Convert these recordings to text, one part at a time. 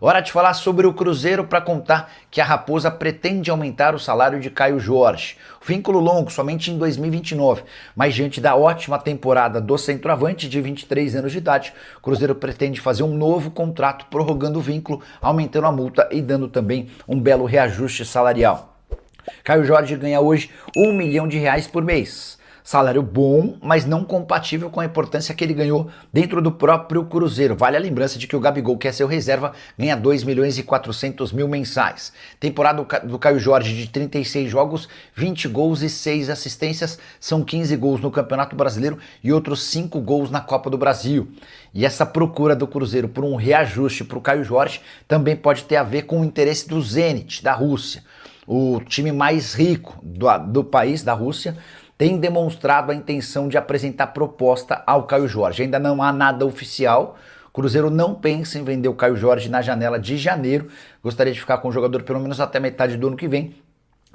Hora de falar sobre o Cruzeiro para contar que a Raposa pretende aumentar o salário de Caio Jorge. O vínculo longo somente em 2029, mas diante da ótima temporada do centroavante de 23 anos de idade, o Cruzeiro pretende fazer um novo contrato prorrogando o vínculo, aumentando a multa e dando também um belo reajuste salarial. Caio Jorge ganha hoje R$ 1 milhão por mês. Salário bom, mas não compatível com a importância que ele ganhou dentro do próprio Cruzeiro. Vale a lembrança de que o Gabigol, que é seu reserva, ganha 2.400.000 mensais. Temporada do Caio Jorge de 36 jogos, 20 gols e 6 assistências, são 15 gols no Campeonato Brasileiro e outros 5 gols na Copa do Brasil. E essa procura do Cruzeiro por um reajuste para o Caio Jorge também pode ter a ver com o interesse do Zenit, da Rússia. O time mais rico do país, da Rússia, tem demonstrado a intenção de apresentar proposta ao Caio Jorge. Ainda não há nada oficial. O Cruzeiro não pensa em vender o Caio Jorge na janela de janeiro. Gostaria de ficar com o jogador pelo menos até metade do ano que vem.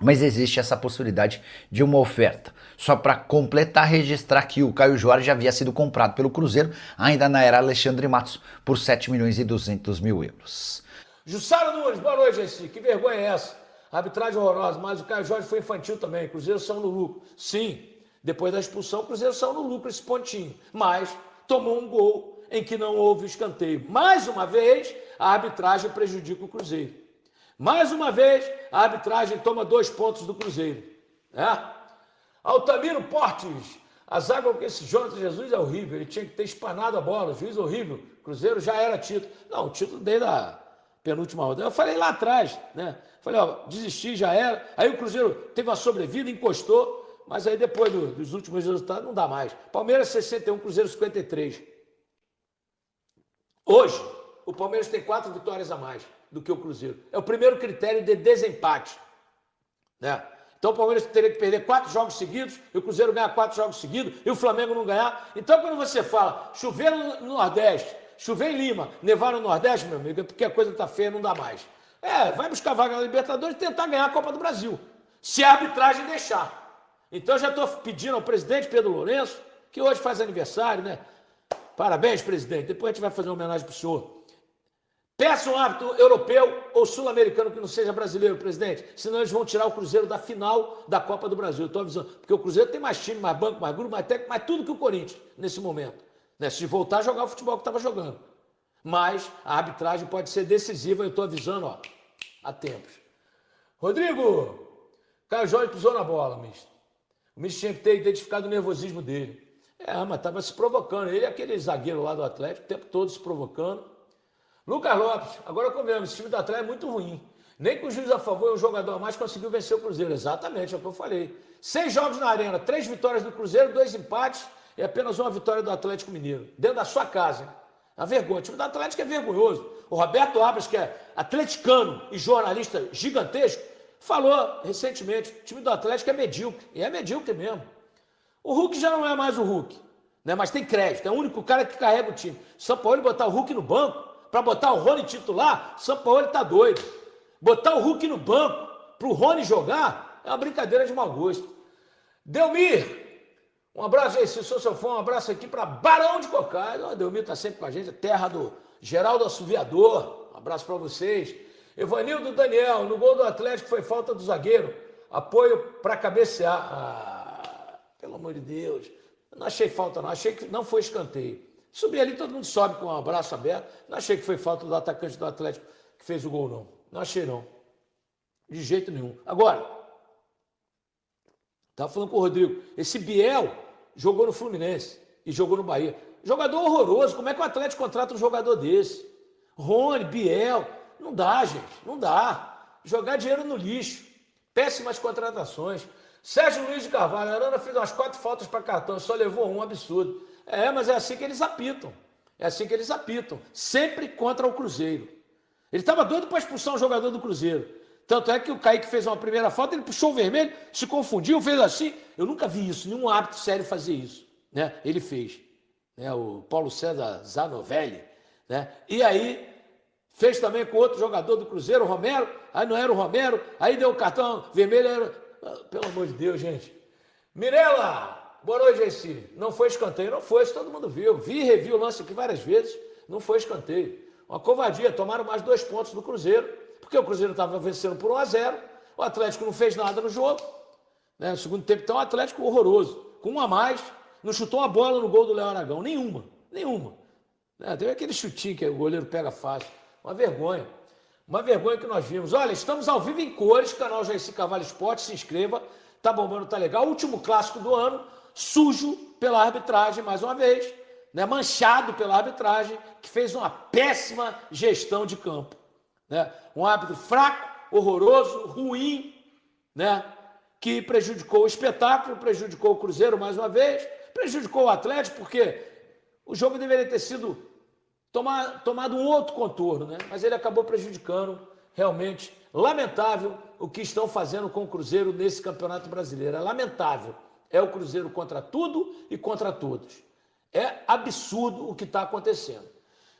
Mas existe essa possibilidade de uma oferta. Só para completar, registrar que o Caio Jorge havia sido comprado pelo Cruzeiro, ainda na era Alexandre Matos, por 7.200.000 euros. Jussara Nunes, boa noite, Jesse. Que vergonha é essa? Arbitragem horrorosa, mas o Caio Jorge foi infantil também. Cruzeiro saiu no lucro. Sim, depois da expulsão, o Cruzeiro saiu no lucro esse pontinho. Mas tomou um gol em que não houve escanteio. Mais uma vez, a arbitragem prejudica o Cruzeiro. Mais uma vez, a arbitragem toma 2 pontos do Cruzeiro. Altamiro Portes. A zaga com esse Jonathan Jesus é horrível. Ele tinha que ter espanado a bola. O juiz horrível. Cruzeiro já era título. Não, o título desde a penúltima rodada. Eu falei lá atrás, né? Falei, desisti, já era. Aí o Cruzeiro teve uma sobrevida, encostou, mas aí depois dos últimos resultados não dá mais. Palmeiras 61, Cruzeiro 53. Hoje, o Palmeiras tem 4 vitórias a mais do que o Cruzeiro. É o primeiro critério de desempate, né? Então o Palmeiras teria que perder 4 jogos seguidos, e o Cruzeiro ganhar 4 jogos seguidos, e o Flamengo não ganhar. Então quando você fala, chover no Nordeste, chover em Lima, nevar no Nordeste, meu amigo, é porque a coisa está feia, não dá mais. Vai buscar vaga na Libertadores e tentar ganhar a Copa do Brasil, se a arbitragem deixar. Então eu já estou pedindo ao presidente Pedro Lourenço, que hoje faz aniversário, né? Parabéns, presidente. Depois a gente vai fazer uma homenagem para o senhor. Peça um árbitro europeu ou sul-americano que não seja brasileiro, presidente. Senão eles vão tirar o Cruzeiro da final da Copa do Brasil. Eu estou avisando. Porque o Cruzeiro tem mais time, mais banco, mais grupo, mais técnico, mais tudo que o Corinthians nesse momento. Né? Se voltar a jogar o futebol que estava jogando. Mas a arbitragem pode ser decisiva, eu estou avisando, há tempos. Rodrigo, Caio Jorge pisou na bola, mister. O mister tinha que ter identificado o nervosismo dele. Mas estava se provocando. Ele é aquele zagueiro lá do Atlético, o tempo todo se provocando. Lucas Lopes, agora comemos, esse time do Atlético é muito ruim. Nem com o juiz a favor e um jogador a mais conseguiu vencer o Cruzeiro. Exatamente, é o que eu falei. 6 jogos na arena, 3 vitórias do Cruzeiro, 2 empates e apenas uma vitória do Atlético Mineiro. Dentro da sua casa. A vergonha. O time do Atlético é vergonhoso. O Roberto Abras, que é atleticano e jornalista gigantesco, falou recentemente, o time do Atlético é medíocre. E é medíocre mesmo. O Hulk já não é mais o Hulk, né? Mas tem crédito. É o único cara que carrega o time. São Paulo botar o Hulk no banco para botar o Rony titular, São Paulo tá doido. Botar o Hulk no banco para o Rony jogar é uma brincadeira de mau gosto. Delmir, um abraço aí, se eu sou seu fã, um abraço aqui para Barão de Cocais. O Delmir tá sempre com a gente, a terra do Geraldo Assoviador. Um abraço para vocês. Evanildo Daniel, no gol do Atlético foi falta do zagueiro. Apoio para cabecear. Pelo amor de Deus. Eu não achei falta não, achei que não foi escanteio. Subi ali, todo mundo sobe com o braço aberto. Não achei que foi falta do atacante do Atlético que fez o gol, não. Não achei, não. De jeito nenhum. Agora, estava falando com o Rodrigo, esse Biel jogou no Fluminense e jogou no Bahia. Jogador horroroso, como é que o Atlético contrata um jogador desse? Rony, Biel, não dá, gente, não dá. Jogar dinheiro no lixo. Péssimas contratações. Sérgio Luiz de Carvalho, a Arana fez umas 4 faltas para cartão, só levou um, absurdo. Mas é assim que eles apitam. É assim que eles apitam. Sempre contra o Cruzeiro. Ele estava doido para expulsar um jogador do Cruzeiro. Tanto é que o Kaique fez uma primeira falta, ele puxou o vermelho, se confundiu, fez assim. Eu nunca vi isso, nenhum árbitro sério fazer isso. Né? Ele fez. Né? O Paulo César Zanovelli. Né? E aí, fez também com outro jogador do Cruzeiro, o Romero. Aí não era o Romero, aí deu o cartão vermelho. Pelo amor de Deus, gente. Mirela! Boa noite, Jesse. Não foi escanteio, não foi, isso todo mundo viu. Vi e revi o lance aqui várias vezes, não foi escanteio. Uma covardia, tomaram mais 2 pontos do Cruzeiro, porque o Cruzeiro estava vencendo por 1-0, o Atlético não fez nada no jogo, né? No segundo tempo, então, um Atlético horroroso, com 1 a mais, não chutou uma bola no gol do Léo Aragão, nenhuma. Né? Teve aquele chutinho que o goleiro pega fácil, uma vergonha que nós vimos. Olha, estamos ao vivo em cores, canal Jair Carvalho Esporte, se inscreva, tá bombando, tá legal. Último clássico do ano, sujo pela arbitragem, mais uma vez, né? Manchado pela arbitragem, que fez uma péssima gestão de campo, né? Um árbitro fraco, horroroso, ruim, né? Que prejudicou o espetáculo, prejudicou o Cruzeiro mais uma vez, prejudicou o Atlético, porque o jogo deveria ter sido tomado um outro contorno, né? Mas ele acabou prejudicando. Realmente lamentável o que estão fazendo com o Cruzeiro nesse Campeonato Brasileiro. É lamentável. É o Cruzeiro contra tudo e contra todos. É absurdo o que está acontecendo.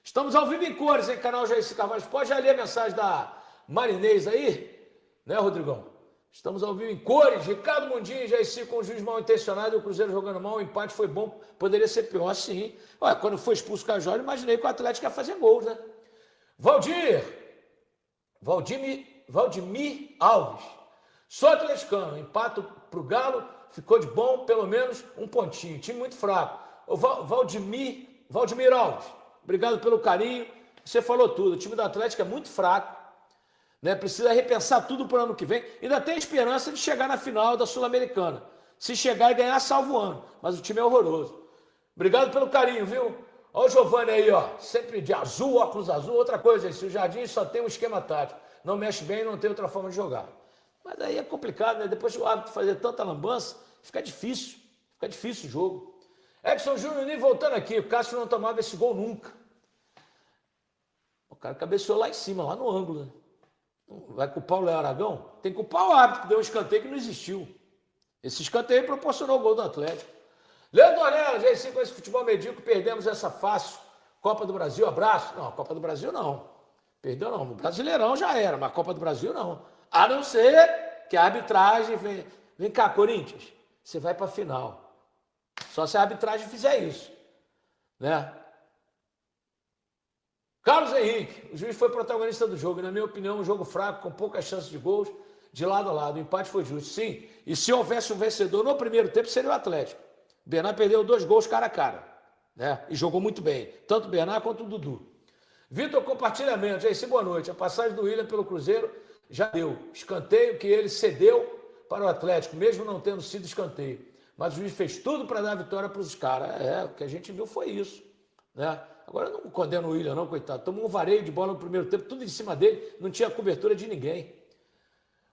Estamos ao vivo em cores, hein? Canal Jair Carvalho Esporte. Já li a mensagem da Marinês aí, né, Rodrigão? Estamos ao vivo em cores. Ricardo Mundinho, Jair com o juiz mal intencionado e o Cruzeiro jogando mal. O empate foi bom, poderia ser pior, sim. Olha, quando foi expulso o Cajó, imaginei que o Atlético ia fazer gols, né? Valdemir Alves. Sou atleticano, empate para o Galo, ficou de bom, pelo menos um pontinho. Time muito fraco. O Valdemir Alves, obrigado pelo carinho. Você falou tudo. O time do Atlético é muito fraco, né? Precisa repensar tudo para o ano que vem. Ainda tem esperança de chegar na final da Sul-Americana. Se chegar e ganhar, salva o ano. Mas o time é horroroso. Obrigado pelo carinho, viu? Olha o Giovanni aí, ó. Sempre de azul, óculos azul. Outra coisa, se o Jardim só tem um esquema tático, não mexe bem, não tem outra forma de jogar. Mas aí é complicado, né? Depois que o árbitro fazer tanta lambança, fica difícil o jogo. Edson Júnior nem voltando aqui, o Cássio não tomava esse gol nunca. O cara cabeceou lá em cima, lá no ângulo, né? Vai culpar o Léo Aragão? Tem que culpar o árbitro, que deu um escanteio que não existiu. Esse escanteio proporcionou o gol do Atlético. Leandro Orella, já assim com esse futebol medíocre, perdemos essa fácil. Copa do Brasil, abraço. Não, Copa do Brasil não. Perdeu não. O Brasileirão já era, mas Copa do Brasil não. A não ser que a arbitragem... Vem cá, Corinthians, você vai para a final. Só se a arbitragem fizer isso, né? Carlos Henrique, o juiz foi protagonista do jogo. Na minha opinião, um jogo fraco, com poucas chances de gols, de lado a lado. O empate foi justo, sim. E se houvesse um vencedor no primeiro tempo, seria o Atlético. Bernard perdeu 2 gols cara a cara, né? E jogou muito bem, tanto o Bernard quanto o Dudu. Vitor, compartilhamento. Jair, boa noite. A passagem do William pelo Cruzeiro já deu. Escanteio que ele cedeu para o Atlético, mesmo não tendo sido escanteio. Mas o juiz fez tudo para dar a vitória para os caras. O que a gente viu foi isso, né? Agora eu não condeno o William, não, coitado. Tomou um vareio de bola no primeiro tempo, tudo em cima dele, não tinha cobertura de ninguém.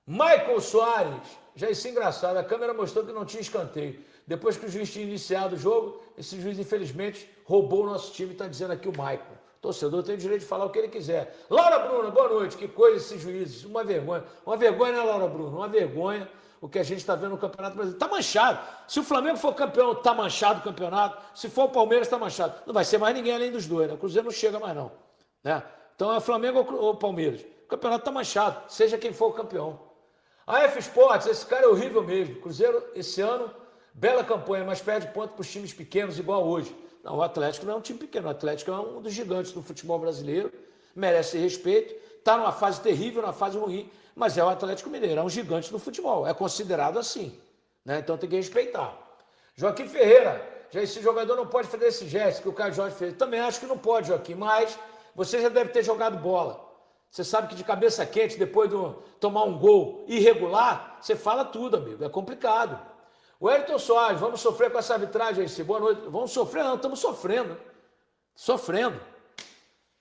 Michael Soares, já isso é engraçado, a câmera mostrou que não tinha escanteio. Depois que o juiz tinha iniciado o jogo, esse juiz, infelizmente, roubou o nosso time, está dizendo aqui o Michael. O torcedor tem o direito de falar o que ele quiser. Laura Bruna, boa noite, que coisa esses juízes, uma vergonha. Uma vergonha, né, Laura Bruna? Uma vergonha o que a gente está vendo no Campeonato Brasileiro. Está manchado. Se o Flamengo for campeão, está manchado o campeonato. Se for o Palmeiras, está manchado. Não vai ser mais ninguém além dos dois, né? O Cruzeiro não chega mais, não, né? Então é Flamengo ou Palmeiras. O campeonato está manchado, seja quem for o campeão. A F Sports, esse cara é horrível mesmo. Cruzeiro, esse ano, bela campanha, mas perde ponto para os times pequenos, igual hoje. Não, o Atlético não é um time pequeno. O Atlético é um dos gigantes do futebol brasileiro, merece respeito, está numa fase terrível, numa fase ruim, mas é o Atlético Mineiro, é um gigante do futebol, é considerado assim, né? Então tem que respeitar. Joaquim Ferreira, já esse jogador não pode fazer esse gesto que o Caio Jorge fez. Também acho que não pode, Joaquim, mas você já deve ter jogado bola. Você sabe que de cabeça quente, depois de tomar um gol irregular, você fala tudo, amigo, é complicado. O Elton Soares, vamos sofrer com essa arbitragem aí, boa noite. Vamos sofrer? Não, estamos sofrendo. Sofrendo.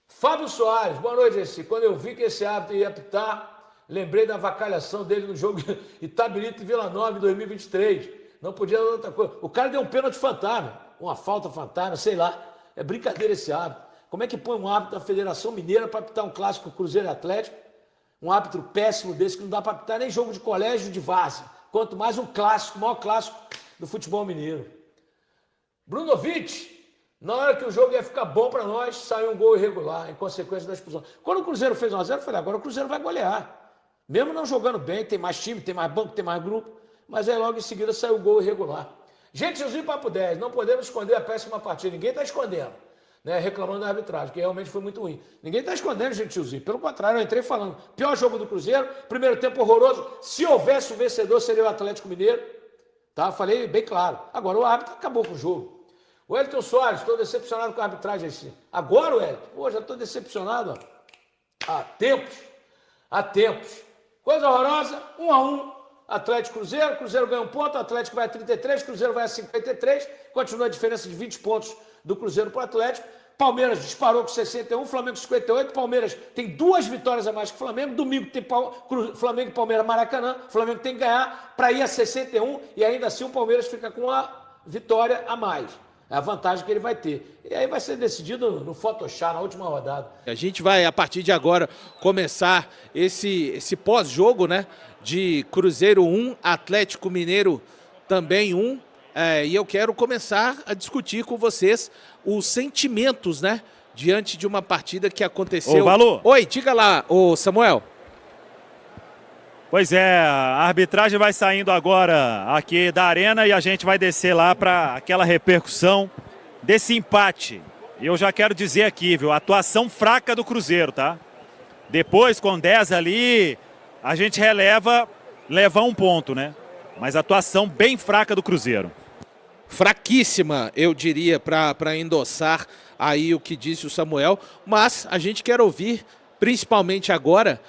Fábio Soares, boa noite, Esse. Quando eu vi que esse árbitro ia apitar, lembrei da avacalhação dele no jogo Itabirito e Vila Nova em 2023. Não podia dar outra coisa. O cara deu um pênalti fantasma, uma falta fantasma, sei lá. É brincadeira esse árbitro. Como é que põe um árbitro da Federação Mineira para apitar um clássico Cruzeiro e Atlético? Um árbitro péssimo desse que não dá para apitar nem jogo de colégio de várzea. Quanto mais um clássico, o maior clássico do futebol mineiro. Brunovic, na hora que o jogo ia ficar bom para nós, saiu um gol irregular, em consequência da expulsão. Quando o Cruzeiro fez 1-0, eu falei, agora o Cruzeiro vai golear. Mesmo não jogando bem, tem mais time, tem mais banco, tem mais grupo, mas aí logo em seguida saiu o gol irregular. Gente, Josinho Papo 10, não podemos esconder a péssima partida, ninguém está escondendo. né, reclamando da arbitragem, que realmente foi muito ruim. Ninguém está escondendo, gentilzinho. Pelo contrário, eu entrei falando. Pior jogo do Cruzeiro, primeiro tempo horroroso. Se houvesse um vencedor, seria o Atlético Mineiro. Tá? Falei bem claro. Agora o árbitro acabou com o jogo. O Wellington Soares, estou decepcionado com a arbitragem assim. Agora, Wellington, pô, já estou decepcionado. Ó. Há tempos. Há tempos. Coisa horrorosa, 1-1. Atlético Cruzeiro, Cruzeiro ganha 1 ponto, Atlético vai a 33, Cruzeiro vai a 53, continua a diferença de 20 pontos do Cruzeiro para o Atlético. Palmeiras disparou com 61, Flamengo 58, Palmeiras tem 2 vitórias a mais que o Flamengo, domingo tem Flamengo e Palmeiras Maracanã, Flamengo tem que ganhar para ir a 61 e ainda assim o Palmeiras fica com a vitória a mais. É a vantagem que ele vai ter. E aí vai ser decidido no Photoshop, na última rodada. A gente vai, a partir de agora, começar esse pós-jogo, né? De Cruzeiro 1, Atlético Mineiro também 1. E eu quero começar a discutir com vocês os sentimentos, né? Diante de uma partida que aconteceu... Ô, Valu. Oi, diga lá, ô Samuel. Pois é, a arbitragem vai saindo agora aqui da arena e a gente vai descer lá para aquela repercussão desse empate. E eu já quero dizer aqui, viu, a atuação fraca do Cruzeiro, tá? Depois, com 10 ali, a gente leva 1 ponto, né? Mas a atuação bem fraca do Cruzeiro. Fraquíssima, eu diria, para endossar aí o que disse o Samuel. Mas a gente quer ouvir, principalmente agora,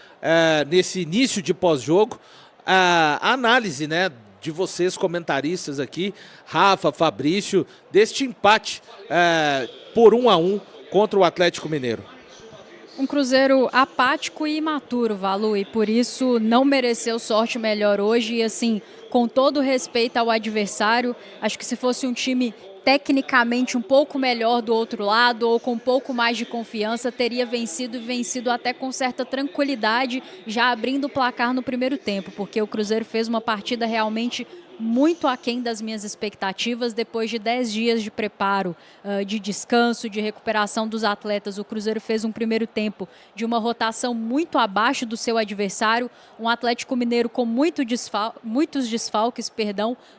nesse início de pós-jogo, a análise, né, de vocês comentaristas aqui, Rafa, Fabrício, deste empate por 1-1 contra o Atlético Mineiro. Um Cruzeiro apático e imaturo, Valu, e por isso não mereceu sorte melhor hoje. E assim, com todo respeito ao adversário, acho que se fosse um time tecnicamente um pouco melhor do outro lado ou com um pouco mais de confiança, teria vencido e vencido até com certa tranquilidade, já abrindo o placar no primeiro tempo, porque o Cruzeiro fez uma partida realmente muito aquém das minhas expectativas. Depois de 10 dias de preparo, de descanso, de recuperação dos atletas, o Cruzeiro fez um primeiro tempo de uma rotação muito abaixo do seu adversário, um Atlético Mineiro com muitos desfalques,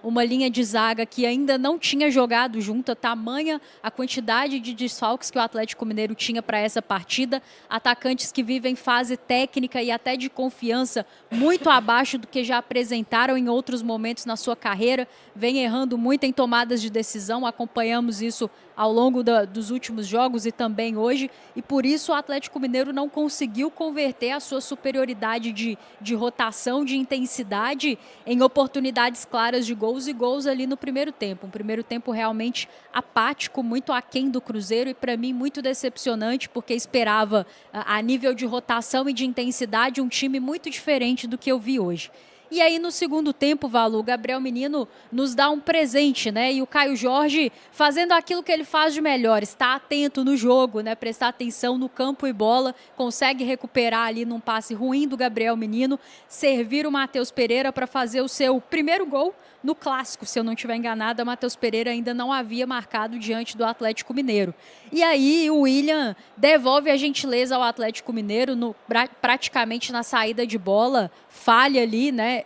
uma linha de zaga que ainda não tinha jogado junta, tamanha a quantidade de desfalques que o Atlético Mineiro tinha para essa partida, atacantes que vivem fase técnica e até de confiança muito abaixo do que já apresentaram em outros momentos na sua carreira, vem errando muito em tomadas de decisão, acompanhamos isso ao longo dos últimos jogos e também hoje, e por isso o Atlético Mineiro não conseguiu converter a sua superioridade de rotação, de intensidade em oportunidades claras de gols e gols ali no primeiro tempo. Um primeiro tempo realmente apático, muito aquém do Cruzeiro e para mim muito decepcionante, porque esperava a nível de rotação e de intensidade um time muito diferente do que eu vi hoje. E aí no segundo tempo, Valu, o Gabriel Menino nos dá um presente, né? E o Caio Jorge fazendo aquilo que ele faz de melhor, está atento no jogo, né? Prestar atenção no campo e bola, consegue recuperar ali num passe ruim do Gabriel Menino, servir o Matheus Pereira para fazer o seu primeiro gol no clássico. Se eu não estiver enganada, Matheus Pereira ainda não havia marcado diante do Atlético Mineiro. E aí o William devolve a gentileza ao Atlético Mineiro praticamente na saída de bola, falha ali, né?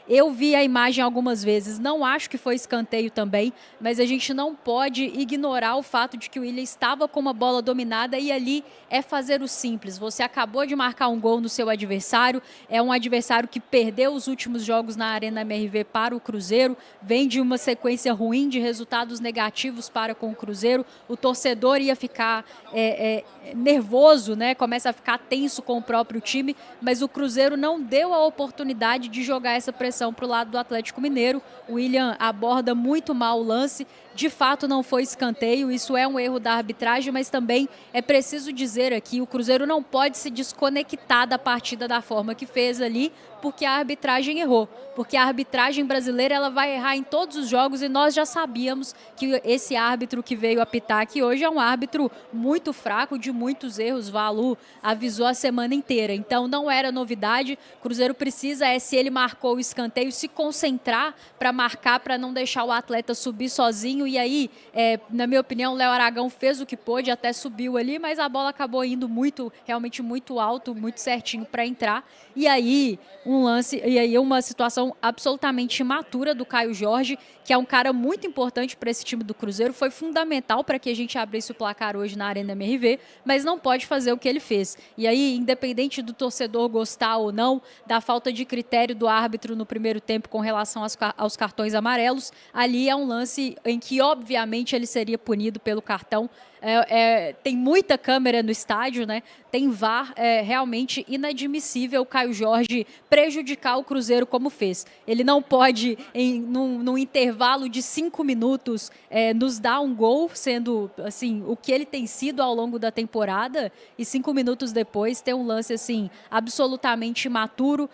Eu vi a imagem algumas vezes, não acho que foi escanteio também, mas a gente não pode ignorar o fato de que o William estava com uma bola dominada e ali é fazer o simples. Você acabou de marcar um gol no seu adversário, é um adversário que perdeu os últimos jogos na Arena MRV para o Cruzeiro, vem de uma sequência ruim de resultados negativos para com o Cruzeiro, o torcedor ia ficar nervoso, né? Começa a ficar tenso com o próprio time, mas o Cruzeiro não deu a oportunidade de jogar essa pressão para o lado do Atlético Mineiro. O William aborda muito mal o lance, de fato não foi escanteio, isso é um erro da arbitragem, mas também é preciso dizer aqui, o Cruzeiro não pode se desconectar da partida da forma que fez ali, porque a arbitragem errou, porque a arbitragem brasileira ela vai errar em todos os jogos e nós já sabíamos que esse árbitro que veio apitar aqui hoje é um árbitro muito fraco, de muitos erros, Valu avisou a semana inteira, então não era novidade, o Cruzeiro precisa, se ele marcou o escanteio, escanteio, se concentrar para marcar, para não deixar o atleta subir sozinho. E aí, na minha opinião, o Léo Aragão fez o que pôde, até subiu ali, mas a bola acabou indo realmente muito alto, muito certinho para entrar. E aí, uma situação absolutamente imatura do Caio Jorge, que é um cara muito importante para esse time do Cruzeiro, foi fundamental para que a gente abrisse o placar hoje na Arena MRV, mas não pode fazer o que ele fez. E aí, independente do torcedor gostar ou não, da falta de critério do árbitro no primeiro tempo com relação aos cartões amarelos, ali é um lance em que, obviamente, ele seria punido pelo cartão. Tem muita câmera no estádio, né? Tem VAR, é realmente inadmissível o Caio Jorge prejudicar o Cruzeiro como fez. Ele não pode, num intervalo de 5 minutos, nos dar um gol, sendo assim, o que ele tem sido ao longo da temporada, e 5 minutos depois ter um lance assim, absolutamente imaturo.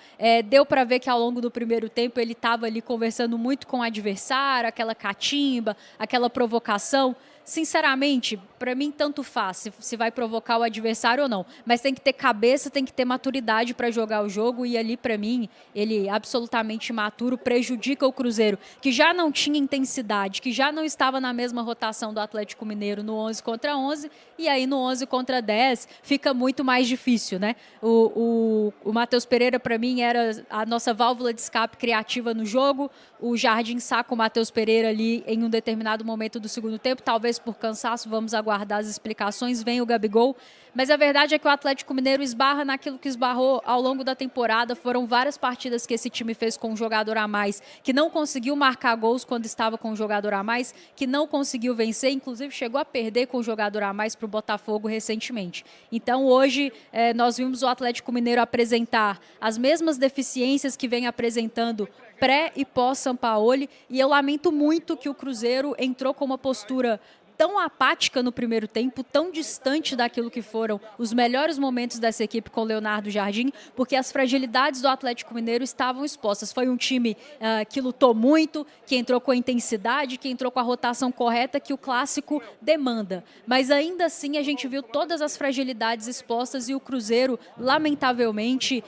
Deu para ver que ao longo do primeiro tempo ele estava ali conversando muito com o adversário, aquela catimba, aquela provocação. Sinceramente, para mim, tanto faz se vai provocar o adversário ou não. Mas tem que ter cabeça, tem que ter maturidade para jogar o jogo. E ali, para mim, ele absolutamente imaturo, prejudica o Cruzeiro, que já não tinha intensidade, que já não estava na mesma rotação do Atlético Mineiro no 11 contra 11. E aí, no 11 contra 10, fica muito mais difícil, né? O Matheus Pereira, para mim, era a nossa válvula de escape criativa no jogo. O Jardim saca o Matheus Pereira ali em um determinado momento do segundo tempo, talvez por cansaço, vamos aguardar as explicações, vem o Gabigol. Mas a verdade é que o Atlético Mineiro esbarra naquilo que esbarrou ao longo da temporada. Foram várias partidas que esse time fez com um jogador a mais, que não conseguiu marcar gols quando estava com um jogador a mais, que não conseguiu vencer, inclusive chegou a perder com o jogador a mais para o Botafogo recentemente. Então hoje nós vimos o Atlético Mineiro apresentar as mesmas deficiências que vem apresentando pré e pós-Sampaoli, e eu lamento muito que o Cruzeiro entrou com uma postura tão apática no primeiro tempo, tão distante daquilo que foram os melhores momentos dessa equipe com Leonardo Jardim, porque as fragilidades do Atlético Mineiro estavam expostas. Foi um time que lutou muito, que entrou com a intensidade, que entrou com a rotação correta que o clássico demanda. Mas ainda assim a gente viu todas as fragilidades expostas e o Cruzeiro, lamentavelmente,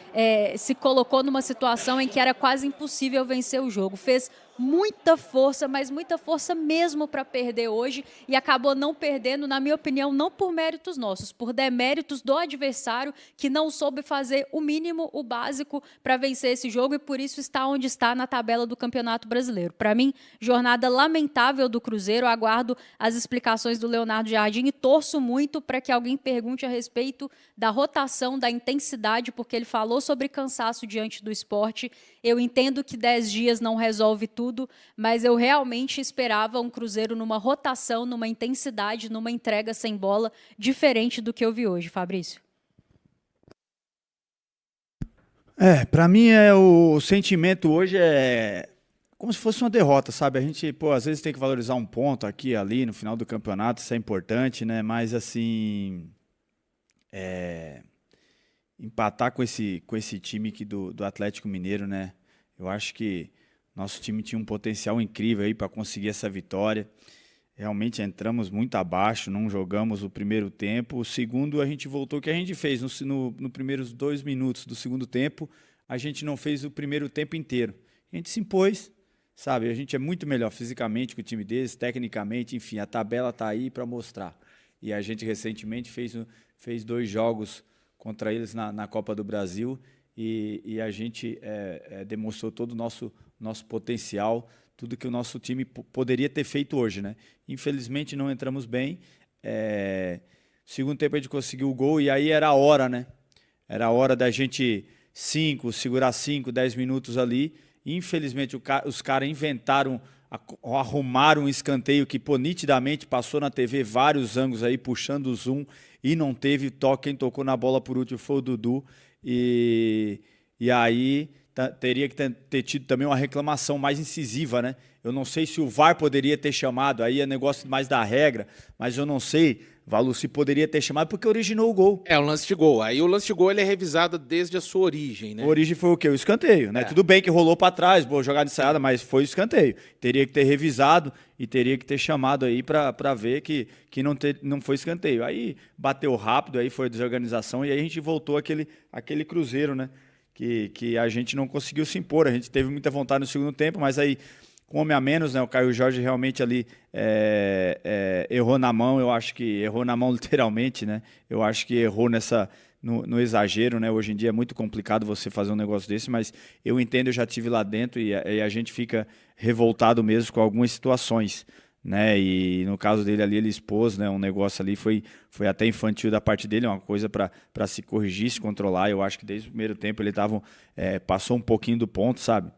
se colocou numa situação em que era quase impossível vencer o jogo. Fez muita força, mas muita força mesmo para perder hoje, e acabou não perdendo, na minha opinião, não por méritos nossos, por deméritos do adversário, que não soube fazer o mínimo, o básico para vencer esse jogo, e por isso está onde está na tabela do Campeonato Brasileiro. Para mim, jornada lamentável do Cruzeiro. Aguardo as explicações do Leonardo Jardim e torço muito para que alguém pergunte a respeito da rotação, da intensidade, porque ele falou sobre cansaço diante do Sport. Eu entendo que 10 dias não resolve tudo, mas eu realmente esperava um Cruzeiro numa rotação, numa intensidade, numa entrega sem bola, diferente do que eu vi hoje, Fabrício. Para mim o sentimento hoje é como se fosse uma derrota, sabe? A gente, às vezes tem que valorizar um ponto aqui e ali no final do campeonato, isso é importante, né? Mas assim, empatar com esse time aqui do Atlético Mineiro, né? Eu acho que nosso time tinha um potencial incrível aí para conseguir essa vitória. Realmente entramos muito abaixo, não jogamos o primeiro tempo. O segundo, a gente voltou o que a gente fez no primeiros 2 minutos do segundo tempo. A gente não fez o primeiro tempo inteiro. A gente se impôs, sabe? A gente é muito melhor fisicamente que o time deles, tecnicamente, enfim, a tabela está aí para mostrar. E a gente recentemente fez 2 jogos contra eles na Copa do Brasil e a gente demonstrou todo o nosso potencial, tudo que o nosso time poderia ter feito hoje, né? Infelizmente não entramos bem. Segundo tempo a gente conseguiu o gol e aí era a hora, né? Era a hora da gente segurar 5, 10 minutos ali. Infelizmente os caras inventaram, arrumaram um escanteio que nitidamente passou na TV vários ângulos aí, puxando o zoom, e não teve toque. Quem tocou na bola por último foi o Dudu. E aí teria que ter tido também uma reclamação mais incisiva, né? Eu não sei se o VAR poderia ter chamado, aí é negócio mais da regra, mas eu não sei, Valu, se poderia ter chamado porque originou o gol. O lance de gol. Aí o lance de gol ele é revisado desde a sua origem, né? A origem foi o quê? O escanteio, né? Tudo bem que rolou para trás, boa jogada ensaiada, mas foi o escanteio. Teria que ter revisado e teria que ter chamado aí para ver que não foi escanteio. Aí bateu rápido, aí foi a desorganização e aí a gente voltou aquele Cruzeiro, né? que a gente não conseguiu se impor. A gente teve muita vontade no segundo tempo, mas aí, com homem a menos, né, o Caio Jorge realmente ali errou na mão. Eu acho que errou na mão literalmente, né? Eu acho que errou no exagero, né? Hoje em dia é muito complicado você fazer um negócio desse, mas eu entendo, eu já estive lá dentro e a gente fica revoltado mesmo com algumas situações, né? E no caso dele ali, ele expôs, né, um negócio ali, foi até infantil da parte dele, uma coisa para se corrigir, se controlar. Eu acho que desde o primeiro tempo ele passou um pouquinho do ponto, sabe?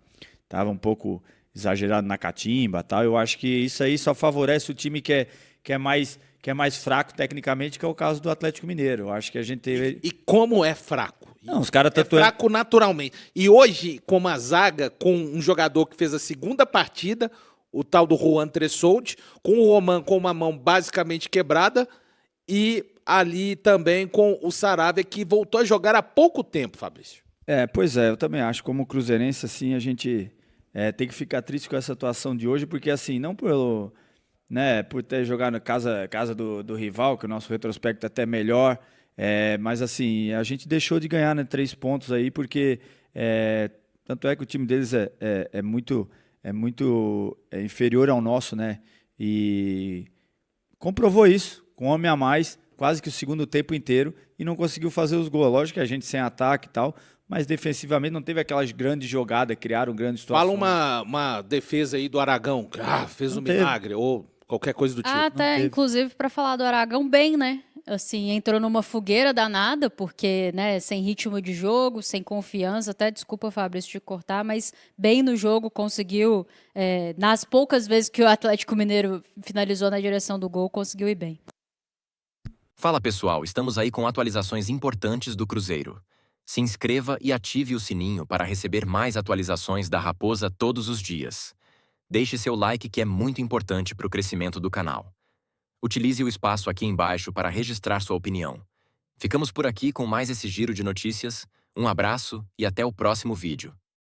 Tava um pouco exagerado na catimba, tal. Eu acho que isso aí só favorece o time que é mais fraco tecnicamente, que é o caso do Atlético Mineiro. Eu acho que a gente teve... E como é fraco? Não, os caras É fraco naturalmente. E hoje, com uma zaga, com um jogador que fez a segunda partida, o tal do Juan Tressoldi, com o Roman com uma mão basicamente quebrada, e ali também com o Saravia, que voltou a jogar há pouco tempo, Fabrício. Pois é, eu também acho. Como cruzeirense, assim, a gente tem que ficar triste com essa atuação de hoje, porque assim, não por ter jogado na casa do rival, que o nosso retrospecto é até melhor, mas assim, a gente deixou de ganhar, né, 3 pontos aí, porque tanto é que o time deles é muito inferior ao nosso, né? E comprovou isso, com um homem a mais, quase que o segundo tempo inteiro, e não conseguiu fazer os gols. Lógico que a gente sem ataque e tal, mas defensivamente não teve aquelas grandes jogadas, criaram grandes situações. Fala uma defesa aí do Aragão, que fez um milagre, ou qualquer coisa do tipo. Até, inclusive, para falar do Aragão, bem, né? Assim, entrou numa fogueira danada, porque, né, sem ritmo de jogo, sem confiança, até desculpa, Fabrício, te cortar, mas bem no jogo, conseguiu, nas poucas vezes que o Atlético Mineiro finalizou na direção do gol, conseguiu ir bem. Fala pessoal, estamos aí com atualizações importantes do Cruzeiro. Se inscreva e ative o sininho para receber mais atualizações da Raposa todos os dias. Deixe seu like, que é muito importante para o crescimento do canal. Utilize o espaço aqui embaixo para registrar sua opinião. Ficamos por aqui com mais esse giro de notícias. Um abraço e até o próximo vídeo.